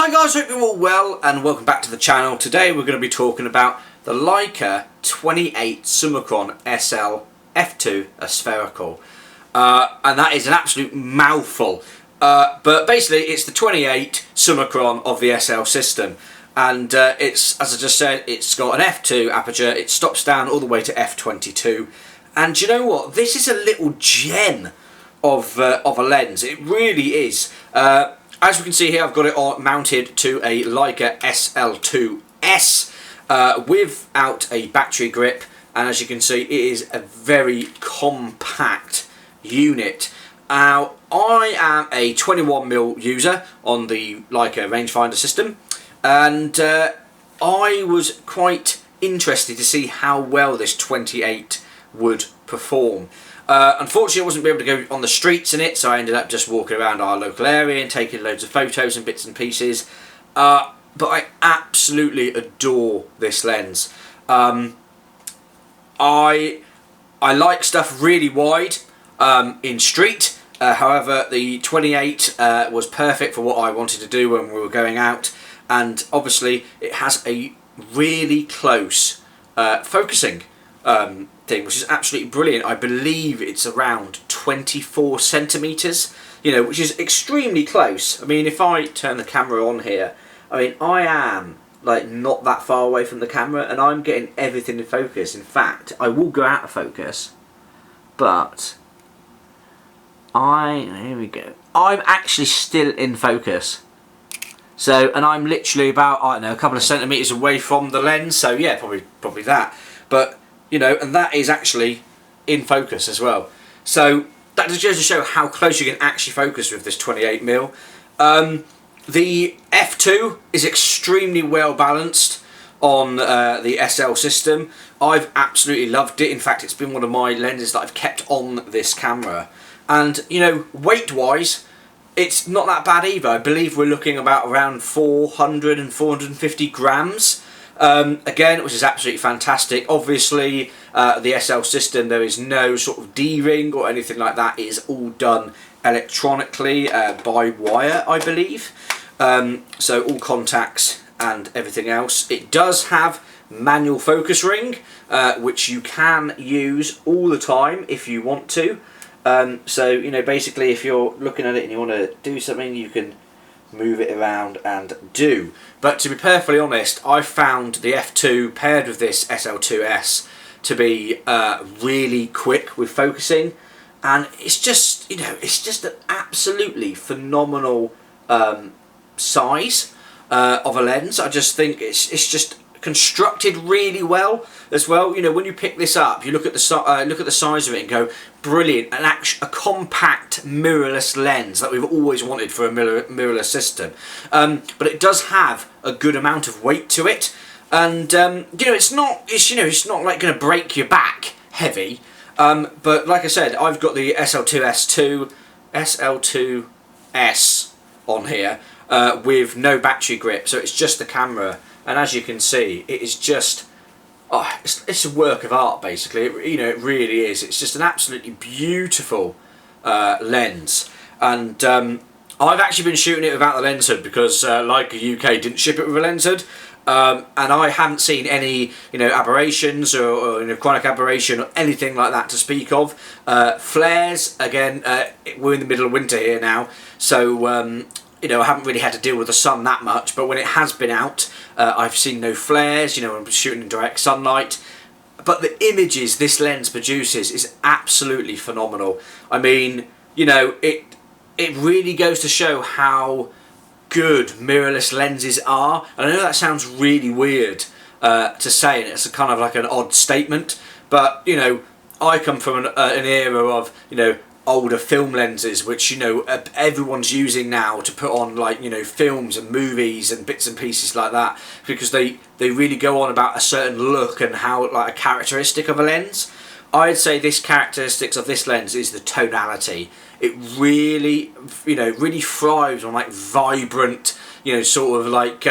Hi guys, hope you're all well and welcome back to the channel. Today we're going to be talking about the Leica 28 Summicron-SL f2 spherical. And that is an absolute mouthful. But basically it's the 28 Summicron of the SL system. And it's, as I just said, it's got an f2 aperture, it stops down all the way to f22. And you know what? This is a little gem of a lens. It really is. As we can see here, I've got it mounted to a Leica SL2S without a battery grip, and as you can see, it is a very compact unit. Now, I am a 21mm user on the Leica rangefinder system, and I was quite interested to see how well this 28 would perform. Unfortunately I wasn't able to go on the streets in it, so I ended up just walking around our local area and taking loads of photos and bits and pieces. But I absolutely adore this lens. I like stuff really wide in street. However, the 28 was perfect for what I wanted to do when we were going out, and obviously it has a really close focusing thing, which is absolutely brilliant. I believe it's around 24 centimeters, you know, which is extremely close. I mean, if I turn the camera on here, I mean, I am like not that far away from the camera and I'm getting everything in focus. In fact, I will go out of focus, but here we go. I'm actually still in focus. So, and I'm literally about, I don't know, a couple of centimeters away from the lens. So yeah, probably that. But you know, and that is actually in focus as well. So that just goes to show how close you can actually focus with this 28mm. The f2 is extremely well balanced on the SL system. I've absolutely loved it. In fact, it's been one of my lenses that I've kept on this camera. And you know, weight wise, it's not that bad either. I believe we're looking about around 400 and 450 grams. Again, which is absolutely fantastic. Obviously, the SL system, there is no sort of D-ring or anything like that. It is all done electronically by wire, I believe. So all contacts and everything else. It does have manual focus ring, which you can use all the time if you want to. So, you know, basically if you're looking at it and you want to do something, you can move it around and do. But to be perfectly honest, I found the f2 paired with this SL2S to be really quick with focusing, and it's just, you know, it's just an absolutely phenomenal size of a lens. I just think it's just constructed really well as well. You know, when you pick this up, you look at the size of it and go, brilliant, a compact mirrorless lens that we've always wanted for a mirrorless system. But it does have a good amount of weight to it, and you know, it's not like going to break your back heavy. But like I said, I've got the SL2S on here with no battery grip, so it's just the camera. And as you can see, it is just, it's a work of art basically. You know, it really is. It's just an absolutely beautiful lens. And I've actually been shooting it without the lens hood because Leica UK didn't ship it with a lens hood. And I haven't seen any, you know, aberrations or you know, chronic aberration or anything like that to speak of. Flares, again, we're in the middle of winter here now, so you know, I haven't really had to deal with the sun that much, but when it has been out, I've seen no flares, you know, when I'm shooting in direct sunlight. But the images this lens produces is absolutely phenomenal. I mean, you know, it really goes to show how good mirrorless lenses are. And I know that sounds really weird to say, and it's a kind of like an odd statement, but, you know, I come from an era of, you know, older film lenses, which, you know, everyone's using now to put on, like, you know, films and movies and bits and pieces like that, because they really go on about a certain look and how, like, a characteristic of a lens. I'd say this characteristics of this lens is the tonality. It really, you know, really thrives on like vibrant, you know, sort of like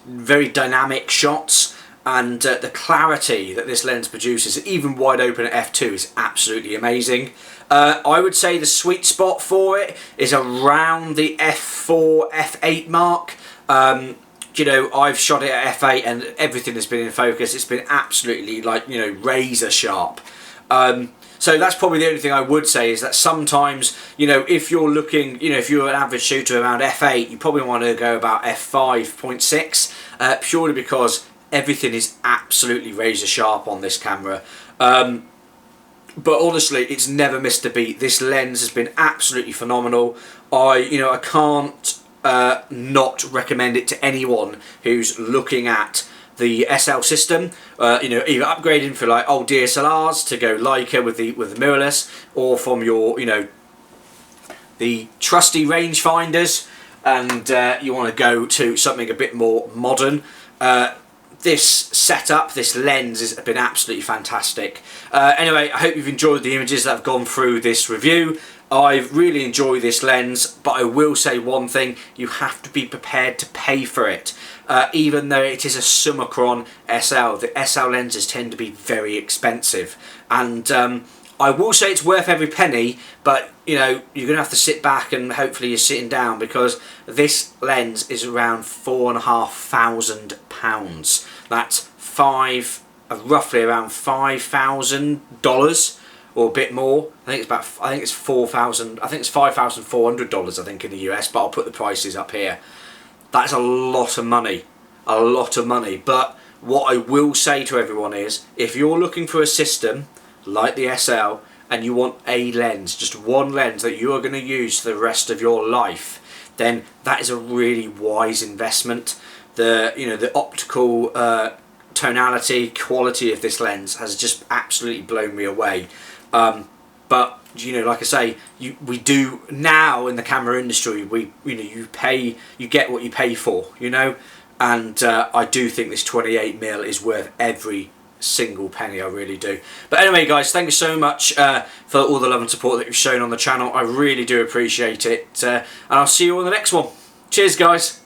very dynamic shots. And the clarity that this lens produces, even wide open at f2, is absolutely amazing. I would say the sweet spot for it is around the f4, f8 mark. You know, I've shot it at f8 and everything has been in focus. It's been absolutely, like, you know, razor sharp. So that's probably the only thing I would say, is that sometimes, you know, if you're looking, you know, if you're an average shooter around f8, you probably want to go about f5.6, purely because everything is absolutely razor sharp on this camera. But honestly, it's never missed a beat. This lens has been absolutely phenomenal. I can't not recommend it to anyone who's looking at the SL system. You know, either upgrading for like old DSLRs to go Leica with the mirrorless, or from your, you know, the trusty rangefinders, and you want to go to something a bit more modern. This setup, this lens has been absolutely fantastic. Anyway, I hope you've enjoyed the images that have gone through this review. I've really enjoyed this lens, but I will say one thing: you have to be prepared to pay for it. Even though it is a Summicron-SL, the SL lenses tend to be very expensive, and I will say it's worth every penny, but you know, you're going to have to sit back and hopefully you're sitting down, because this lens is around £4,500. That's roughly around $5,000 or a bit more. I think it's $4,000. I think it's $5,400. I think in the US, but I'll put the prices up here. That's a lot of money, a lot of money. But what I will say to everyone is, if you're looking for a system like the SL and you want a lens, just one lens that you are going to use for the rest of your life, then that is a really wise investment. The optical tonality, quality of this lens has just absolutely blown me away. But you know, like I say, we do now in the camera industry, you get what you pay for, you know, and I do think this 28mm is worth every single penny. I really do. But anyway, guys, thank you so much for all the love and support that you've shown on the channel. I really do appreciate it, and I'll see you on the next one. Cheers, guys.